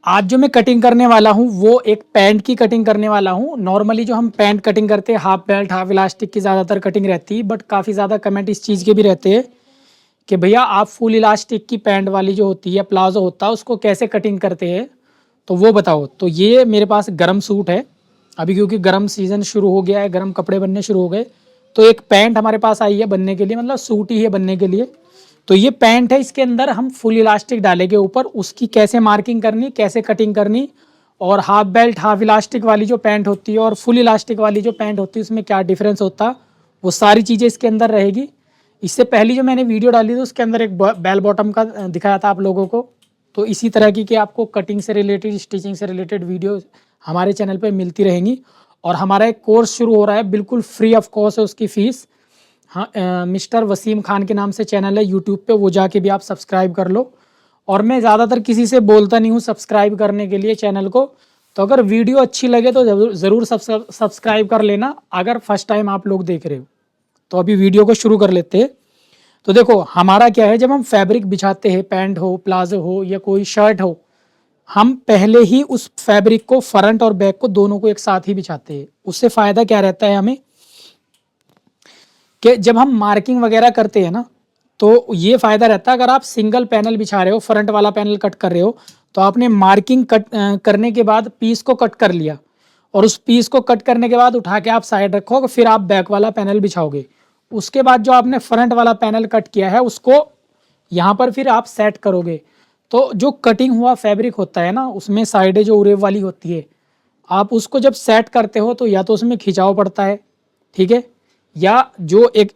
आज जो मैं कटिंग करने वाला हूँ वो एक पैंट की कटिंग करने वाला हूँ। नॉर्मली जो हम पैंट कटिंग करते हैं हाफ बेल्ट हाफ इलास्टिक की ज़्यादातर कटिंग रहती है, बट काफ़ी ज़्यादा कमेंट इस चीज़ के भी रहते हैं कि भैया आप फुल इलास्टिक की पैंट वाली जो होती है प्लाजो होता है उसको कैसे कटिंग करते हैं, तो वो बताओ। तो ये मेरे पास गर्म सूट है अभी, क्योंकि गर्म सीज़न शुरू हो गया है, गर्म कपड़े बनने शुरू हो गए। तो एक पैंट हमारे पास आई है बनने के लिए, मतलब सूट ही है बनने के लिए। तो ये पैंट है, इसके अंदर हम फुल इलास्टिक डालेंगे ऊपर, उसकी कैसे मार्किंग करनी, कैसे कटिंग करनी, और हाफ बेल्ट हाफ इलास्टिक वाली जो पैंट होती है और फुल इलास्टिक वाली जो पैंट होती है उसमें क्या डिफरेंस होता है, वो सारी चीज़ें इसके अंदर रहेगी। इससे पहले जो मैंने वीडियो डाली थी उसके अंदर एक बेल बॉटम का दिखाया था आप लोगों को। तो इसी तरह की कि आपको कटिंग से रिलेटेड स्टिचिंग से रिलेटेड वीडियो हमारे चैनल पे मिलती रहेंगी। और हमारा एक कोर्स शुरू हो रहा है, बिल्कुल फ्री ऑफ कॉस्ट है उसकी फ़ीस। हाँ, मिस्टर वसीम खान के नाम से चैनल है यूट्यूब पे, वो जाके भी आप सब्सक्राइब कर लो। और मैं ज़्यादातर किसी से बोलता नहीं हूँ सब्सक्राइब करने के लिए चैनल को। तो अगर वीडियो अच्छी लगे तो ज़रूर सब्सक्राइब कर लेना अगर फर्स्ट टाइम आप लोग देख रहे हो। तो अभी वीडियो को शुरू कर लेते हैं। तो देखो हमारा क्या है, जब हम फैब्रिक बिछाते हैं, पैंट हो प्लाजो हो या कोई शर्ट हो, हम पहले ही उस फैब्रिक को फ्रंट और बैक को दोनों को एक साथ ही बिछाते हैं। उससे फ़ायदा क्या रहता है हमें, कि जब हम मार्किंग वगैरह करते हैं ना, तो ये फ़ायदा रहता है। अगर आप सिंगल पैनल बिछा रहे हो, फ्रंट वाला पैनल कट कर रहे हो, तो आपने मार्किंग करने के बाद पीस को कट कर लिया, और उस पीस को कट करने के बाद उठा के आप साइड रखोगे, फिर आप बैक वाला पैनल बिछाओगे। उसके बाद जो आपने फ्रंट वाला पैनल कट किया है उसको यहाँ पर फिर आप सेट करोगे। तो जो कटिंग हुआ फैब्रिक होता है ना, उसमें साइडें जो उरेब वाली होती है, आप उसको जब सेट करते हो तो या तो उसमें खिंचाव पड़ता है, ठीक है, या जो एक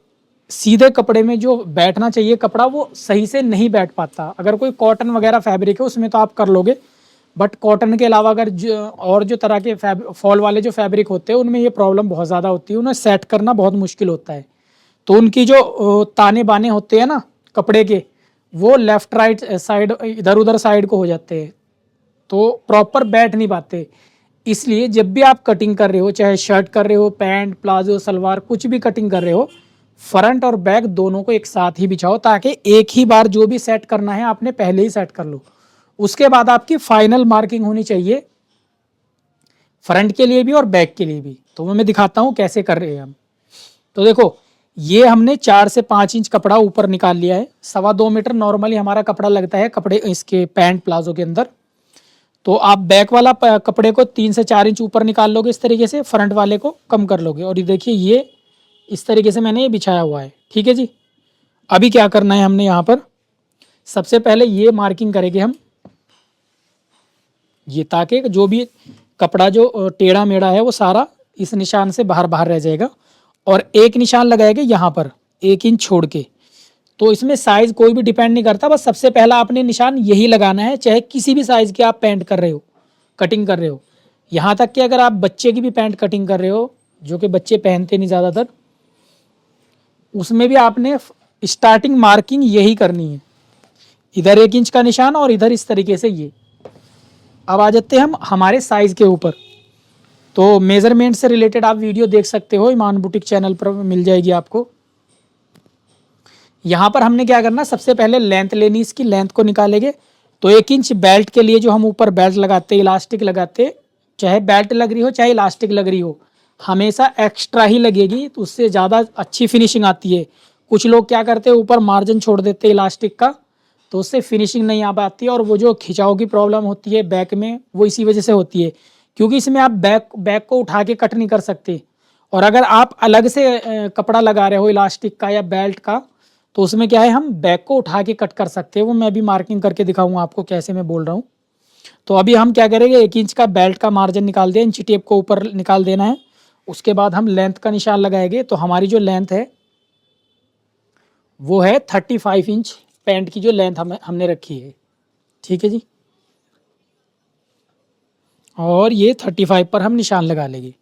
सीधे कपड़े में जो बैठना चाहिए कपड़ा वो सही से नहीं बैठ पाता। अगर कोई कॉटन वगैरह फैब्रिक है उसमें तो आप कर लोगे, बट कॉटन के अलावा अगर और जो तरह के फॉल वाले जो फैब्रिक होते हैं उनमें ये प्रॉब्लम बहुत ज़्यादा होती है, उन्हें सेट करना बहुत मुश्किल होता है। तो उनकी जो ताने बाने होते हैं ना कपड़े के, वो लेफ्ट राइट साइड इधर उधर साइड को हो जाते हैं, तो प्रॉपर बैठ नहीं पाते। इसलिए जब भी आप कटिंग कर रहे हो, चाहे शर्ट कर रहे हो, पैंट प्लाजो सलवार कुछ भी कटिंग कर रहे हो, फ्रंट और बैक दोनों को एक साथ ही बिछाओ, ताकि एक ही बार जो भी सेट करना है आपने पहले ही सेट कर लो। उसके बाद आपकी फाइनल मार्किंग होनी चाहिए फ्रंट के लिए भी और बैक के लिए भी। तो मैं दिखाता हूँ कैसे कर रहे हैं हम। तो देखो ये हमने 4 से 5 इंच कपड़ा ऊपर निकाल लिया है। 2.25 मीटर नॉर्मली हमारा कपड़ा लगता है कपड़े इसके पैंट प्लाजो के अंदर। तो आप बैक वाला कपड़े को 3 से 4 इंच ऊपर निकाल लोगे इस तरीके से, फ्रंट वाले को कम कर लोगे। और ये देखिए ये इस तरीके से मैंने ये बिछाया हुआ है, ठीक है जी। अभी क्या करना है हमने यहाँ पर, सबसे पहले ये मार्किंग करेंगे हम, ये ताकि जो भी कपड़ा जो टेढ़ा मेढ़ा है वो सारा इस निशान से बाहर बाहर रह जाएगा। और एक निशान लगाएंगे यहाँ पर 1 इंच छोड़ के। तो इसमें साइज़ कोई भी डिपेंड नहीं करता, बस सबसे पहला आपने निशान यही लगाना है, चाहे किसी भी साइज़ की आप पैंट कर रहे हो, कटिंग कर रहे हो। यहाँ तक कि अगर आप बच्चे की भी पैंट कटिंग कर रहे हो, जो कि बच्चे पहनते नहीं ज़्यादातर, उसमें भी आपने स्टार्टिंग मार्किंग यही करनी है, इधर 1 इंच का निशान और इधर इस तरीके से ये। अब आ जाते हैं हम हमारे साइज़ के ऊपर। तो मेज़रमेंट से रिलेटेड आप वीडियो देख सकते हो, ईमान बुटीक चैनल पर मिल जाएगी आपको। यहाँ पर हमने क्या करना, सबसे पहले लेंथ लेनी, इसकी लेंथ को निकालेंगे। तो 1 इंच बेल्ट के लिए जो हम ऊपर बेल्ट लगाते इलास्टिक लगाते, चाहे बेल्ट लग रही हो चाहे इलास्टिक लग रही हो, हमेशा एक्स्ट्रा ही लगेगी, तो उससे ज़्यादा अच्छी फिनिशिंग आती है। कुछ लोग क्या करते हैं ऊपर मार्जिन छोड़ देते इलास्टिक का, तो उससे फिनिशिंग नहीं आ पाती, और वो जो खिंचाव की प्रॉब्लम होती है बैक में वो इसी वजह से होती है, क्योंकि इसमें आप बैक को उठा के कट नहीं कर सकते। और अगर आप अलग से कपड़ा लगा रहे हो इलास्टिक का या बेल्ट का, तो उसमें क्या है हम बैक को उठा के कट कर सकते हैं। वो मैं भी मार्किंग करके दिखाऊंगा आपको कैसे मैं बोल रहा हूँ। तो अभी हम क्या करेंगे, 1 इंच का बेल्ट का मार्जिन निकाल दिया, इंची टेप को ऊपर निकाल देना है। उसके बाद हम लेंथ का निशान लगाएंगे। तो हमारी जो लेंथ है वो है 35 इंच, पैंट की जो लेंथ हमने रखी है, ठीक है जी। और ये 35 पर हम निशान लगा लेंगे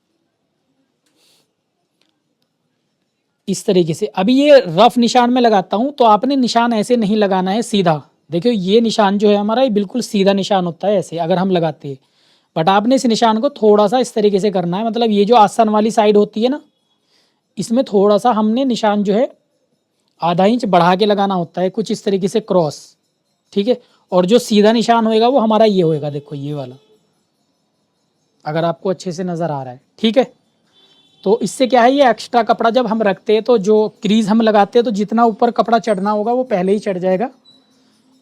इस तरीके से। अभी ये रफ निशान में लगाता हूँ, तो आपने निशान ऐसे नहीं लगाना है सीधा। देखियो ये निशान जो है हमारा, ये बिल्कुल सीधा निशान होता है ऐसे अगर हम लगाते हैं, बट आपने इस निशान को थोड़ा सा इस तरीके से करना है। मतलब ये जो आसन वाली साइड होती है ना, इसमें थोड़ा सा हमने निशान जो है ½ इंच बढ़ा के लगाना होता है, कुछ इस तरीके से क्रॉस, ठीक है। और जो सीधा निशान होएगा वो हमारा ये होएगा, देखो ये वाला, अगर आपको अच्छे से नज़र आ रहा है, ठीक है। तो इससे क्या है, ये एक्स्ट्रा कपड़ा जब हम रखते हैं तो जो क्रीज हम लगाते हैं तो जितना ऊपर कपड़ा चढ़ना होगा वो पहले ही चढ़ जाएगा,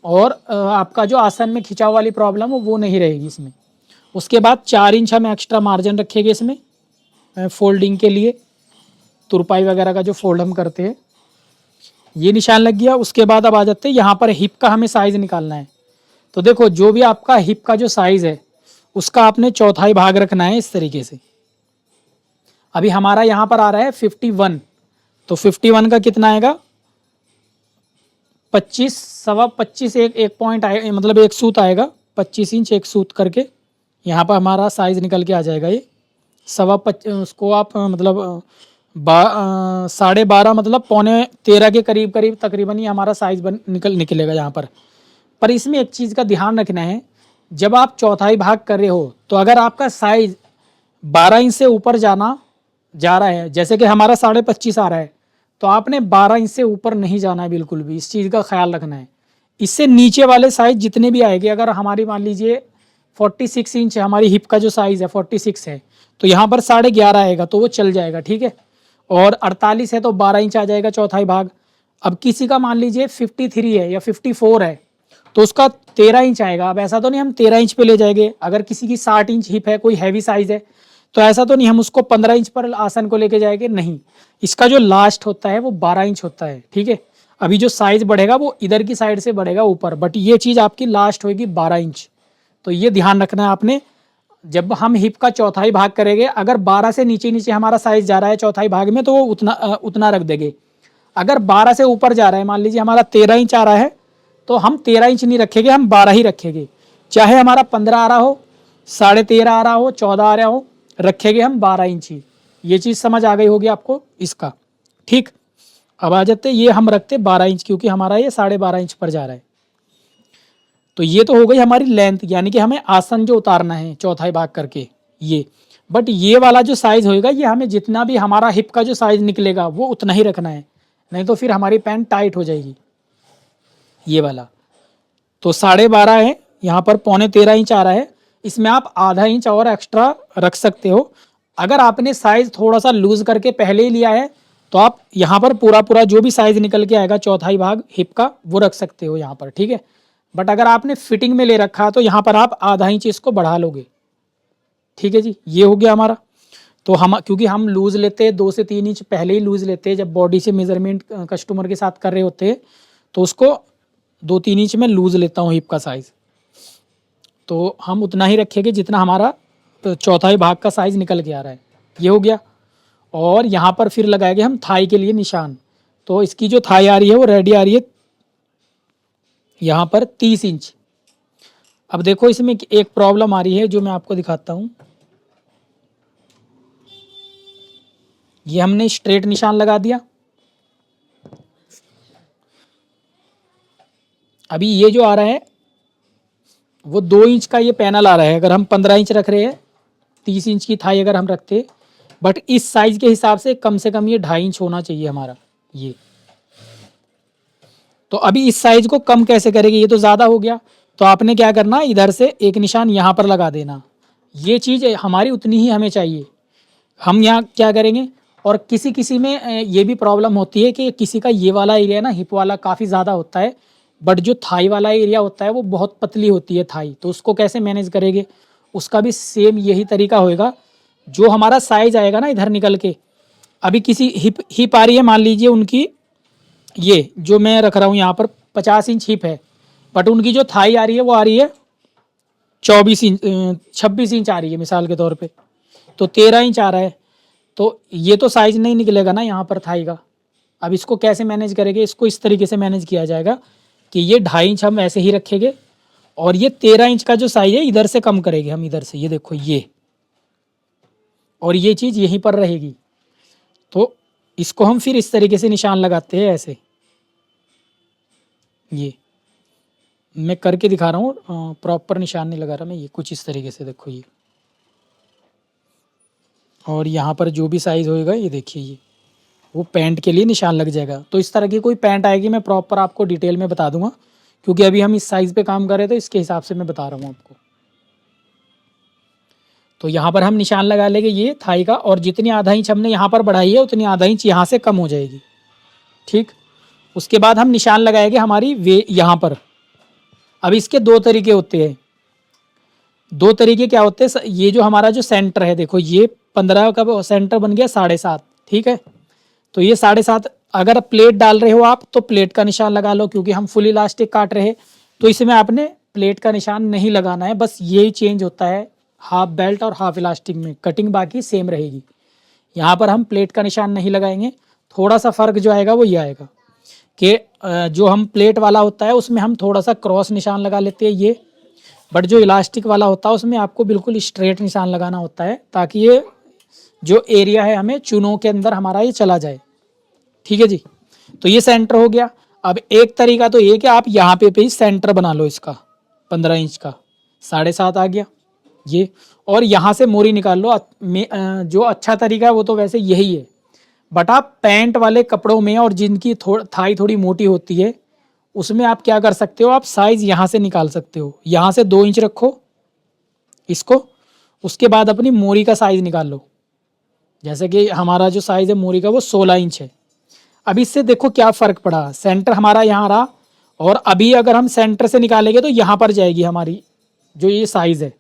और आपका जो आसन में खिंचाव वाली प्रॉब्लम हो वो नहीं रहेगी इसमें। उसके बाद 4 इंच हम एक्स्ट्रा मार्जिन रखेंगे इसमें फोल्डिंग के लिए, तुरपाई वगैरह का जो फोल्ड हम करते हैं, ये निशान लग गया। उसके बाद अब आ जाते हैं यहाँ पर हिप का हमें साइज़ निकालना है। तो देखो जो भी आपका हिप का जो साइज़ है उसका आपने चौथाई भाग रखना है इस तरीके से। अभी हमारा यहाँ पर आ रहा है 51, तो 51 का कितना आएगा, 25, सवा 25, एक पॉइंट आए, मतलब एक सूत आएगा, 25 इंच एक सूत करके यहाँ पर हमारा साइज़ निकल के आ जाएगा। ये उसको आप मतलब 12.5 मतलब 12.75 के करीब करीब तकरीबन ही हमारा साइज़ निकलेगा यहाँ पर इसमें एक चीज़ का ध्यान रखना है, जब आप चौथाई भाग कर रहे हो तो अगर आपका साइज़ 12 इंच से ऊपर जा रहा है, जैसे कि हमारा 25.5 आ रहा है, तो आपने 12 इंच से ऊपर नहीं जाना है बिल्कुल भी, इस चीज़ का ख्याल रखना है। इससे नीचे वाले साइज़ जितने भी आएंगे, अगर हमारी मान लीजिए 46 इंच हमारी हिप का जो साइज़ है 46 है, तो यहाँ पर 11.5 आएगा तो वो चल जाएगा, ठीक है। और 48 है तो 12 इंच आ जाएगा चौथाई भाग। अब किसी का मान लीजिए 53 है या 54 है तो उसका 13 इंच आएगा। अब ऐसा तो नहीं हम 13 इंच पे ले जाएंगे, अगर किसी की 60 इंच हिप है, कोई हैवी साइज़ है, तो ऐसा तो नहीं हम उसको 15 इंच पर आसन को लेके जाएंगे, नहीं। इसका जो लास्ट होता है वो 12 इंच होता है, ठीक है। अभी जो साइज़ बढ़ेगा वो इधर की साइड से बढ़ेगा ऊपर, बट ये चीज़ आपकी लास्ट होगी 12 इंच। तो ये ध्यान रखना है आपने, जब हम हिप का चौथाई भाग करेंगे, अगर 12 से नीचे नीचे हमारा साइज़ जा रहा है चौथाई भाग में तो वो उतना रख देंगे। अगर 12 से ऊपर जा रहा है, मान लीजिए हमारा 13 इंच आ रहा है, तो हम 13 इंच नहीं रखेंगे, हम 12 ही रखेंगे। चाहे हमारा 15 आ रहा हो, 13.5 आ रहा हो, 14 आ रहा हो, रखेंगे हम 12 इंच ही। ये चीज़ समझ आ गई होगी आपको इसका, ठीक। अब आ जाते, ये हम रखते 12 इंच क्योंकि हमारा ये 12.5 इंच पर जा रहा है। तो ये तो हो गई हमारी लेंथ, यानी कि हमें आसन जो उतारना है चौथाई भाग करके ये। बट ये वाला जो साइज़ होएगा, ये हमें जितना भी हमारा हिप का जो साइज़ निकलेगा वो उतना ही रखना है, नहीं तो फिर हमारी पैंट टाइट हो जाएगी। ये वाला तो 12.5 है, यहाँ पर 12.75 इंच आ रहा है, इसमें आप आधा इंच और एक्स्ट्रा रख सकते हो। अगर आपने साइज़ थोड़ा सा लूज़ करके पहले ही लिया है तो आप यहाँ पर पूरा पूरा जो भी साइज़ निकल के आएगा चौथाई भाग हिप का वो रख सकते हो यहाँ पर, ठीक है। बट अगर आपने फिटिंग में ले रखा तो यहाँ पर आप आधा इंच इसको बढ़ा लोगे, ठीक है जी। ये हो गया हमारा। तो हम क्योंकि हम लूज़ लेते हैं 2 से 3 इंच पहले ही लूज़ लेते हैं, जब बॉडी से मेजरमेंट कस्टमर के साथ कर रहे होते हैं तो उसको 2-3 इंच में लूज़ लेता हूँ हिप का साइज़, तो हम उतना ही रखेंगे जितना हमारा चौथाई भाग का साइज़ निकल के आ रहा है। ये हो गया। और यहाँ पर फिर लगाएंगे हम थाई के लिए निशान। तो इसकी जो थाई आ रही है वो रेडी आ रही है यहाँ पर 30 इंच। अब देखो इसमें एक प्रॉब्लम आ रही है जो मैं आपको दिखाता हूँ। ये हमने स्ट्रेट निशान लगा दिया। अभी ये जो आ रहा है वो 2 इंच का ये पैनल आ रहा है, अगर हम 15 इंच रख रहे हैं, 30 इंच की थाई अगर हम रखते, बट इस साइज़ के हिसाब से कम ये 2.5 इंच होना चाहिए हमारा ये। तो अभी इस साइज़ को कम कैसे करेंगे, ये तो ज़्यादा हो गया। तो आपने क्या करना, इधर से एक निशान यहाँ पर लगा देना। ये चीज़ हमारी उतनी ही हमें चाहिए। हम यहाँ क्या करेंगे, और किसी किसी में ये भी प्रॉब्लम होती है कि किसी का ये वाला एरिया ना हिप वाला काफ़ी ज़्यादा होता है, बट जो थाई वाला एरिया होता है वो बहुत पतली होती है थाई, तो उसको कैसे मैनेज करेंगे, उसका भी सेम यही तरीका होएगा। जो हमारा साइज आएगा ना इधर निकल के, अभी किसी हिप आ रही है, मान लीजिए उनकी ये जो मैं रख रहा हूँ यहाँ पर 50 इंच हिप है, बट उनकी जो थाई आ रही है वो आ रही है 24 इंच 26 इंच आ रही है मिसाल के तौर पे, तो 13 इंच आ रहा है, तो ये तो साइज नहीं निकलेगा ना यहाँ पर थाई का। अब इसको कैसे मैनेज करेंगे, इसको इस तरीके से मैनेज किया जाएगा कि ये 2.5 इंच हम ऐसे ही रखेंगे, और ये 13 इंच का जो साइज है इधर से कम करेंगे हम, इधर से ये देखो ये, और ये चीज़ यहीं पर रहेगी। तो इसको हम फिर इस तरीके से निशान लगाते हैं ऐसे, ये मैं करके दिखा रहा हूँ, प्रॉपर निशान नहीं लगा रहा मैं, ये कुछ इस तरीके से देखो ये, और यहाँ पर जो भी साइज़ होएगा ये देखिए ये वो पैंट के लिए निशान लग जाएगा। तो इस तरह की कोई पैंट आएगी मैं प्रॉपर आपको डिटेल में बता दूंगा, क्योंकि अभी हम इस साइज़ पे काम कर रहे थे, इसके हिसाब से मैं बता रहा हूँ आपको। तो यहाँ पर हम निशान लगा लेंगे ये थाई का, और जितनी आधा इंच हमने यहाँ पर बढ़ाई है उतनी आधा इंच यहाँ से कम हो जाएगी, ठीक। उसके बाद हम निशान लगाएंगे हमारी वे यहाँ पर। अब इसके दो तरीके होते हैं, दो तरीके क्या होते हैं, ये जो हमारा जो सेंटर है, देखो ये 15 का सेंटर बन गया 7.5, ठीक है। तो ये 7.5, अगर प्लेट डाल रहे हो आप तो प्लेट का निशान लगा लो, क्योंकि हम फुल इलास्टिक काट रहे हैं तो इसमें आपने प्लेट का निशान नहीं लगाना है, बस यही चेंज होता है हाफ बेल्ट और हाफ इलास्टिक में, कटिंग बाकी सेम रहेगी। यहाँ पर हम प्लेट का निशान नहीं लगाएंगे, थोड़ा सा फ़र्क जो आएगा वो ये आएगा कि जो हम प्लेट वाला होता है उसमें हम थोड़ा सा क्रॉस निशान लगा लेते हैं ये, बट जो इलास्टिक वाला होता है उसमें आपको बिल्कुल स्ट्रेट निशान लगाना होता है, ताकि ये जो एरिया है हमें चुनों के अंदर हमारा ये चला जाए, ठीक है जी। तो ये सेंटर हो गया। अब एक तरीका तो ये कि आप यहाँ पे ही सेंटर बना लो इसका, 15 इंच का 7.5 आ गया ये, और यहाँ से मोरी निकाल लो। जो अच्छा तरीका है वो तो वैसे यही है, बट आप पैंट वाले कपड़ों में और जिनकी थाई थोड़ी मोटी होती है उसमें आप क्या कर सकते हो, आप साइज़ यहाँ से निकाल सकते हो। यहाँ से 2 इंच रखो इसको, उसके बाद अपनी मोरी का साइज़ निकाल लो। जैसे कि हमारा जो साइज़ है मोरी का वो 16 इंच है। अब इससे देखो क्या फ़र्क पड़ा, सेंटर हमारा यहाँ रहा, और अभी अगर हम सेंटर से निकालेंगे तो यहाँ पर जाएगी हमारी जो ये साइज़ है।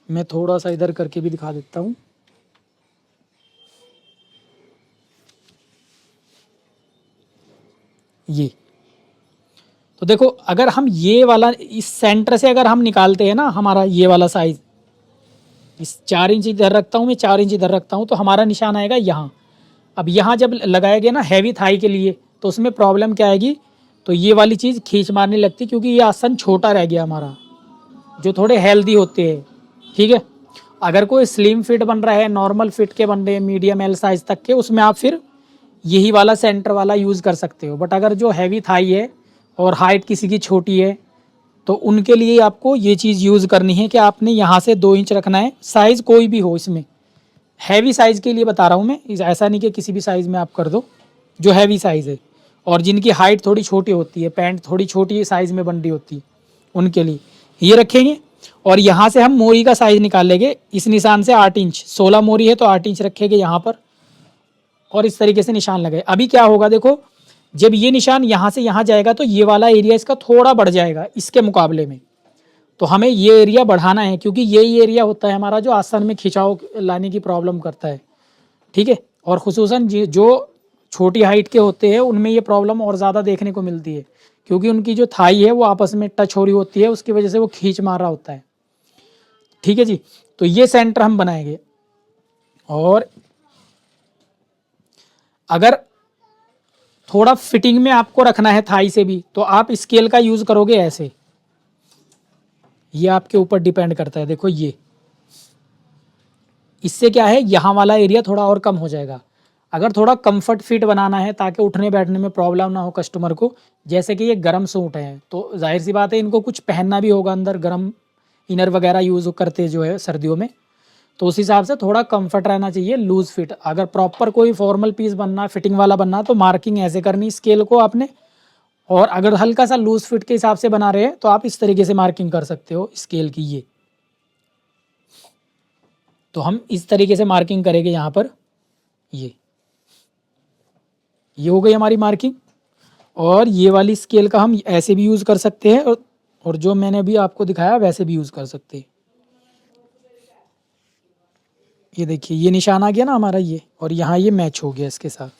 मैं थोड़ा सा इधर करके भी दिखा देता हूँ। ये तो देखो, अगर हम ये वाला इस सेंटर से अगर हम निकालते हैं ना हमारा ये वाला साइज़, इस 4 इंच इधर रखता हूँ मैं, 4 इंच इधर रखता हूँ, तो हमारा निशान आएगा यहाँ। अब यहाँ जब लगाया गया ना हैवी थाई के लिए, तो उसमें प्रॉब्लम क्या आएगी, तो ये वाली चीज़ खींच मारने लगती, क्योंकि ये आसन छोटा रह गया हमारा, जो थोड़े हेल्दी होते हैं, ठीक है। अगर कोई स्लिम फिट बन रहा है, नॉर्मल फिट के बन रहे हैं मीडियम एल साइज़ तक के, उसमें आप फिर यही वाला सेंटर वाला यूज़ कर सकते हो। बट अगर जो हैवी थाई है और हाइट किसी की छोटी है, तो उनके लिए आपको ये चीज़ यूज़ करनी है कि आपने यहाँ से 2 इंच रखना है, साइज़ कोई भी हो। इसमें हैवी साइज़ के लिए बता रहा हूँ मैं, ऐसा नहीं कि किसी भी साइज़ में आप कर दो, जो हैवी साइज़ है और जिनकी हाइट थोड़ी छोटी होती है, पैंट थोड़ी छोटी साइज़ में बन रही होती है, उनके लिए ये रखेंगे। और यहाँ से हम मोरी का साइज़ निकाल लेंगे, इस निशान से 8 इंच, 16 मोरी है तो 8 इंच रखेंगे यहाँ पर, और इस तरीके से निशान लगाए। अभी क्या होगा देखो, जब ये निशान यहाँ से यहाँ जाएगा तो ये वाला एरिया इसका थोड़ा बढ़ जाएगा इसके मुकाबले में, तो हमें ये एरिया बढ़ाना है, क्योंकि यही एरिया होता है हमारा जो आसन में खिंचाव लाने की प्रॉब्लम करता है, ठीक है। और ख़ुसूसन जो छोटी हाइट के होते हैं उनमें ये प्रॉब्लम और ज़्यादा देखने को मिलती है, क्योंकि उनकी जो थाई है वो आपस में टच हो रही होती है, उसकी वजह से वो खींच मार रहा होता है, ठीक है जी। तो ये सेंटर हम बनाएंगे। और अगर थोड़ा फिटिंग में आपको रखना है थाई से भी, तो आप स्केल का यूज़ करोगे ऐसे, ये आपके ऊपर डिपेंड करता है। देखो ये, इससे क्या है, यहाँ वाला एरिया थोड़ा और कम हो जाएगा। अगर थोड़ा कंफर्ट फिट बनाना है ताकि उठने बैठने में प्रॉब्लम ना हो कस्टमर को, जैसे कि ये गर्म सूट है तो जाहिर सी बात है इनको कुछ पहनना भी होगा, अंदर गर्म इनर वगैरह यूज़ करते जो है सर्दियों में, तो उस हिसाब से थोड़ा कंफर्ट रहना चाहिए, लूज़ फिट। अगर प्रॉपर कोई फॉर्मल पीस बनना, फिटिंग वाला बनना, तो मार्किंग ऐसे करनी स्केल को आपने। और अगर हल्का सा लूज़ फिट के हिसाब से बना रहे हैं तो आप इस तरीके से मार्किंग कर सकते हो स्केल की। ये तो हम इस तरीके से मार्किंग करेंगे यहाँ पर, ये हो गई हमारी मार्किंग। और ये वाली स्केल का हम ऐसे भी यूज़ कर सकते हैं, और जो मैंने अभी आपको दिखाया वैसे भी यूज़ कर सकते हैं। ये देखिए ये निशान आ गया ना हमारा ये, और यहाँ ये मैच हो गया इसके साथ।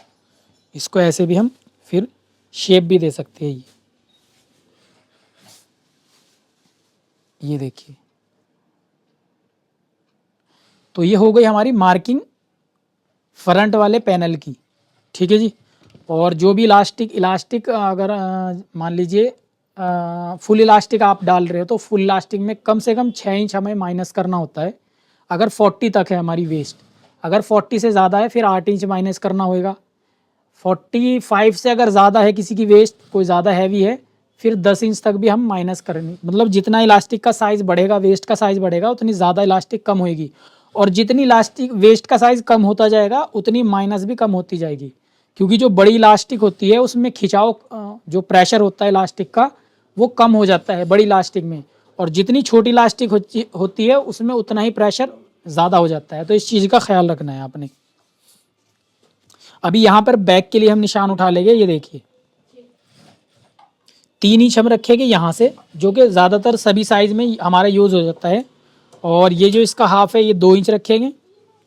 इसको ऐसे भी हम फिर शेप भी दे सकते हैं। ये देखिए, तो ये हो गई हमारी मार्किंग फ्रंट वाले पैनल की, ठीक है जी। और जो भी इलास्टिक अगर मान लीजिए फुल इलास्टिक आप डाल रहे हो, तो फुल इलास्टिक में कम से कम 6 इंच हमें माइनस करना होता है। अगर 40 तक है हमारी वेस्ट, अगर 40 से ज़्यादा है फिर 8 इंच माइनस करना होएगा। 45 से अगर ज़्यादा है किसी की वेस्ट, कोई ज़्यादा हैवी है, फिर 10 इंच तक भी हम माइनस करेंगे। मतलब जितना इलास्टिक का साइज़ बढ़ेगा, वेस्ट का साइज़ बढ़ेगा, उतनी ज़्यादा इलास्टिक कम होएगी। और जितनी इलास्टिक वेस्ट का साइज़ कम होता जाएगा उतनी माइनस भी कम होती जाएगी, क्योंकि जो बड़ी इलास्टिक होती है उसमें खिंचाव, जो प्रेशर होता है इलास्टिक का, वो कम हो जाता है बड़ी इलास्टिक में, और जितनी छोटी इलास्टिक होती है उसमें उतना ही प्रेशर ज़्यादा हो जाता है। तो इस चीज़ का ख्याल रखना है आपने। अभी यहाँ पर बैक के लिए हम निशान उठा लेंगे। ये देखिए 3 इंच हम रखेंगे यहाँ से, जो कि ज़्यादातर सभी साइज़ में हमारा यूज़ हो जाता है। और ये जो इसका हाफ है ये 2 इंच रखेंगे,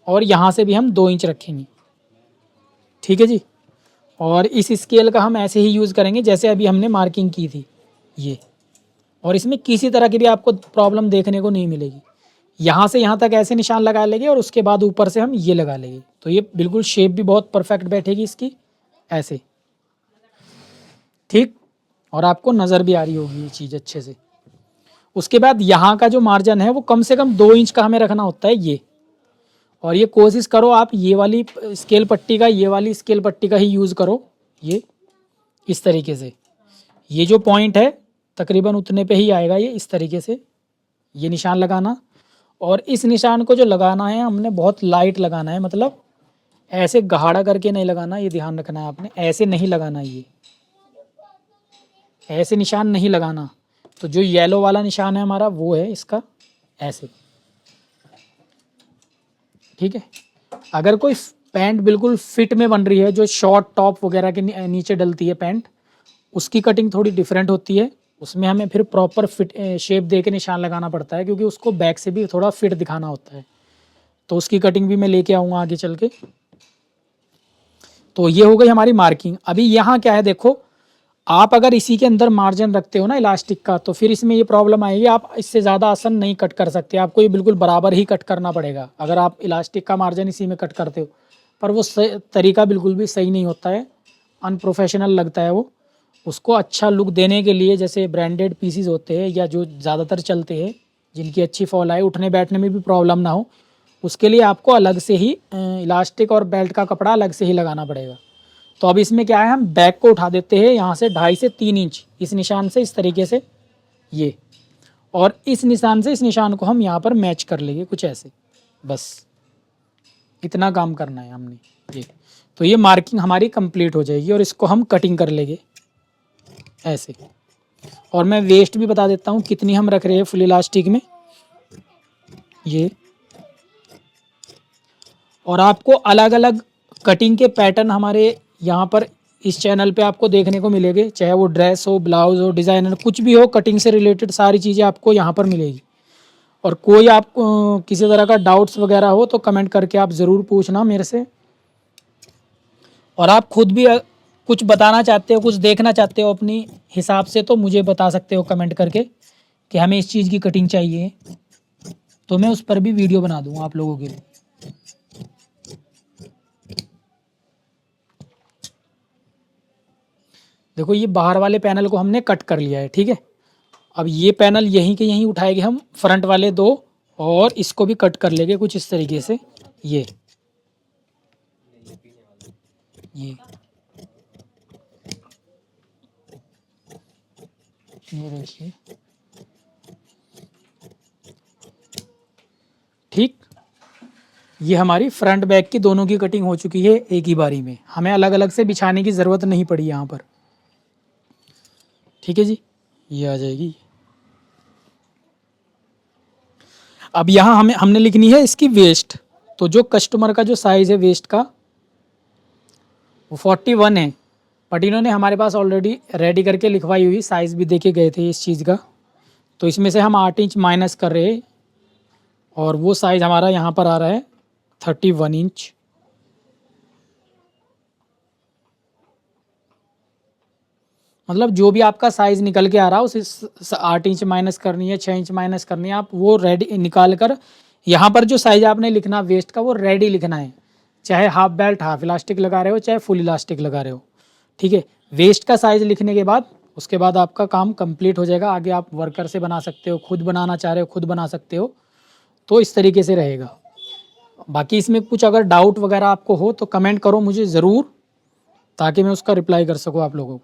और यहाँ से भी हम 2 इंच रखेंगे। ठीक है जी। और इस स्केल का हम ऐसे ही यूज़ करेंगे जैसे अभी हमने मार्किंग की थी ये। और इसमें किसी तरह की भी आपको प्रॉब्लम देखने को नहीं मिलेगी। यहाँ से यहाँ तक ऐसे निशान लगा लेंगे और उसके बाद ऊपर से हम ये लगा लेंगे, तो ये बिल्कुल शेप भी बहुत परफेक्ट बैठेगी इसकी ऐसे। ठीक, और आपको नज़र भी आ रही होगी ये चीज़ अच्छे से। उसके बाद यहाँ का जो मार्जिन है वो कम से कम 2 इंच का हमें रखना होता है ये। और ये कोशिश करो आप ये वाली स्केल पट्टी का, ये वाली स्केल पट्टी का ही यूज़ करो। ये इस तरीके से, ये जो पॉइंट है तकरीबन उतने पे ही आएगा ये, इस तरीके से ये निशान लगाना। और इस निशान को जो लगाना है हमने बहुत लाइट लगाना है, मतलब ऐसे गाढ़ा करके नहीं लगाना, ये ध्यान रखना है आपने। ऐसे नहीं लगाना, ये ऐसे निशान नहीं लगाना। तो जो येलो वाला निशान है हमारा वो है इसका ऐसे। ठीक है। अगर कोई पैंट बिल्कुल फिट में बन रही है, जो शॉर्ट टॉप वगैरह के नीचे डलती है पैंट, उसकी कटिंग थोड़ी डिफरेंट होती है। उसमें हमें फिर प्रॉपर फिट शेप दे के निशान लगाना पड़ता है, क्योंकि उसको बैक से भी थोड़ा फिट दिखाना होता है। तो उसकी कटिंग भी मैं लेके आऊँगा आगे चल के। तो ये हो गई हमारी मार्किंग। अभी यहाँ क्या है देखो, आप अगर इसी के अंदर मार्जिन रखते हो ना इलास्टिक का, तो फिर इसमें ये प्रॉब्लम आएगी, आप इससे ज़्यादा आसान नहीं कट कर सकते। आपको ये बिल्कुल बराबर ही कट करना पड़ेगा अगर आप इलास्टिक का मार्जिन इसी में कट करते हो। पर वो तरीका बिल्कुल भी सही नहीं होता है, अनप्रोफेशनल लगता है वो। उसको अच्छा लुक देने के लिए, जैसे ब्रांडेड पीसीज होते हैं या जो ज़्यादातर चलते हैं, जिनकी अच्छी फॉल आए, उठने बैठने में भी प्रॉब्लम ना हो, उसके लिए आपको अलग से ही इलास्टिक और बेल्ट का कपड़ा अलग से ही लगाना पड़ेगा। तो अब इसमें क्या है, हम बैक को उठा देते हैं यहाँ से 2.5 से 3 इंच इस निशान से, इस तरीके से ये, और इस निशान से इस निशान को हम यहाँ पर मैच कर लेंगे कुछ ऐसे। बस इतना काम करना है हमने ये। तो ये मार्किंग हमारी कंप्लीट हो जाएगी, और इसको हम कटिंग कर लेंगे ऐसे। और मैं वेस्ट भी बता देता हूँ कितनी हम रख रहे हैं फुल इलास्टिक में ये। और आपको अलग अलग कटिंग के पैटर्न हमारे यहाँ पर इस चैनल पे आपको देखने को मिलेंगे, चाहे वो ड्रेस हो, ब्लाउज हो, डिज़ाइनर कुछ भी हो, कटिंग से रिलेटेड सारी चीज़ें आपको यहाँ पर मिलेगी। और कोई आप किसी तरह का डाउट्स वगैरह हो तो कमेंट करके आप ज़रूर पूछना मेरे से। और आप खुद भी कुछ बताना चाहते हो, कुछ देखना चाहते हो अपनी हिसाब से, तो मुझे बता सकते हो कमेंट करके कि हमें इस चीज़ की कटिंग चाहिए, तो मैं उस पर भी वीडियो बना दूँगा आप लोगों के लिए। देखो ये बाहर वाले पैनल को हमने कट कर लिया है। ठीक है। अब ये पैनल यहीं के यहीं उठाएंगे हम, फ्रंट वाले दो, और इसको भी कट कर लेंगे कुछ इस तरीके से ये देखिए। ठीक, ये हमारी फ्रंट बैक की दोनों की कटिंग हो चुकी है एक ही बारी में। हमें अलग अलग से बिछाने की ज़रूरत नहीं पड़ी यहाँ पर। ठीक है जी, ये आ जाएगी। अब यहाँ हमने लिखनी है इसकी वेस्ट। तो जो कस्टमर का जो साइज़ है वेस्ट का वो 41 है, बट इन्होंने हमारे पास ऑलरेडी रेडी करके लिखवाई हुई साइज़ भी देके गए थे इस चीज़ का। तो इसमें से हम 8 इंच माइनस कर रहे हैं, और वो साइज़ हमारा यहाँ पर आ रहा है 31 इंच। मतलब जो भी आपका साइज़ निकल के आ रहा है उसे 8 इंच माइनस करनी है, 6 इंच माइनस करनी है, आप वो रेडी निकाल कर यहाँ पर जो साइज़ आपने लिखना वेस्ट का वो रेडी लिखना है, चाहे हाफ बेल्ट हाफ इलास्टिक लगा रहे हो, चाहे फुल इलास्टिक लगा रहे हो। ठीक है। वेस्ट का साइज़ लिखने के बाद उसके बाद आपका काम कंप्लीट हो जाएगा। आगे आप वर्कर से बना सकते हो, खुद बनाना चाह रहे हो खुद बना सकते हो, तो इस तरीके से रहेगा। बाकी इसमें कुछ अगर डाउट वगैरह आपको हो तो कमेंट करो मुझे ज़रूर, ताकि मैं उसका रिप्लाई कर सकूँ आप लोगों को।